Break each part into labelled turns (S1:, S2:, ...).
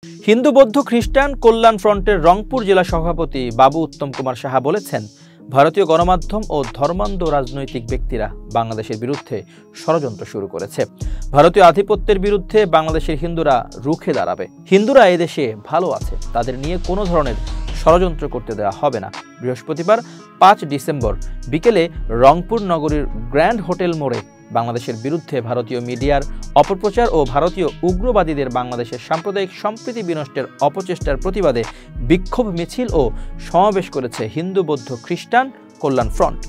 S1: হিন্দু বৌদ্ধ খ্রিস্টান কল্যাণ ফ্রন্টের রংপুর জেলা সভাপতি বাবু উত্তম কুমার সাহা বলেছেন, ভারতীয় গণমাধ্যম ও ধর্মান্ধ রাজনৈতিক ব্যক্তিরা বাংলাদেশের বিরুদ্ধে ষড়যন্ত্র শুরু করেছে। ভারতীয় আধিপত্যের বিরুদ্ধে বাংলাদেশের হিন্দুরা রুখে দাঁড়াবে। হিন্দুরা এদেশে ভালো আছে, তাদের নিয়ে কোনো ধরনের ষড়যন্ত্র করতে দেওয়া হবে না। বৃহস্পতিবার 5 ডিসেম্বর বিকেলে রংপুর নগরীর গ্র্যান্ড হোটেল মোড়ে বাংলাদেশের বিরুদ্ধে ভারতীয় মিডিয়ার অপপ্রচার ও ভারতীয় উগ্রবাদীদের বাংলাদেশের সাম্প্রদায়িক সম্প্রীতি বিনষ্টের অপচেষ্টার প্রতিবাদে বিক্ষোভ মিছিল ও সমাবেশ করেছে হিন্দু বৌদ্ধ খ্রিস্টান কল্যাণ ফ্রন্ট।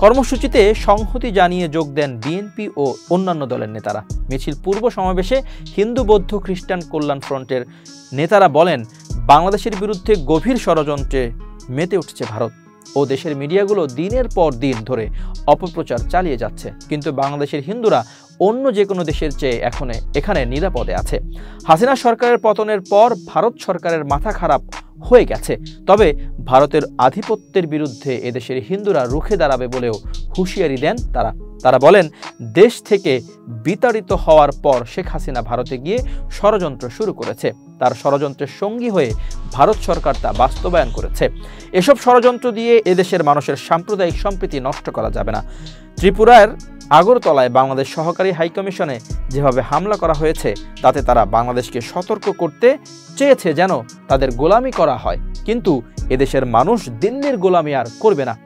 S1: কর্মসূচিতে সংহতি জানিয়ে যোগ দেন বিএনপি ও অন্যান্য দলের নেতারা। মিছিল পূর্ব সমাবেশে হিন্দু বৌদ্ধ খ্রিস্টান কল্যাণ ফ্রন্টের নেতারা বলেন, বাংলাদেশের বিরুদ্ধে গভীর ষড়যন্ত্রে মেতে উঠছে ভারত ও দেশের মিডিয়াগুলো দিনের পর দিন ধরে অপপ্রচার চালিয়ে যাচ্ছে, কিন্তু বাংলাদেশের হিন্দুরা অন্য যে কোনো দেশের চেয়ে এখানে নিরাপদে আছে। হাসিনা সরকারের পতনের পর ভারত সরকারের মাথা খারাপ হয়ে গেছে, তবে ভারতের আধিপত্যের বিরুদ্ধে এদেশের হিন্দুরা রুখে দাঁড়াবে বলেও হুঁশিয়ারি দেন তারা বলেন, দেশ থেকে বিতাড়িত হওয়ার পর শেখ হাসিনা ভারতে গিয়ে ষড়যন্ত্র শুরু করেছে। তার ষড়যন্ত্রের সঙ্গী হয়ে ভারত সরকার তা বাস্তবায়ন করেছে। এসব ষড়যন্ত্র দিয়ে এদেশের মানুষের সাম্প্রদায়িক সম্প্রীতি নষ্ট করা যাবে না। ত্রিপুরার আগরতলায় বাংলাদেশ সহকারী হাইকমিশনে যেভাবে হামলা করা হয়েছে, তাতে তারা বাংলাদেশকে সতর্ক করতে চেয়েছে যেন তাদের গোলামি করা হয়, কিন্তু এদেশের মানুষ দিল্লির গোলামি আর করবে না।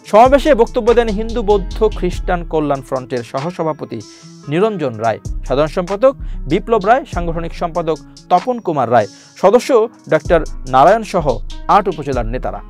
S1: সমাবেশে বক্তব্য দেন হিন্দু বৌদ্ধ খ্রিস্টান কল্যাণ ফ্রন্টের সহসভাপতি নিরঞ্জন রায়, সাধারণ সম্পাদক বিপ্লব রায়, সাংগঠনিক সম্পাদক তপন কুমার রায়, সদস্য ডক্টর নারায়ণ সহ 8 উপজেলার নেতারা।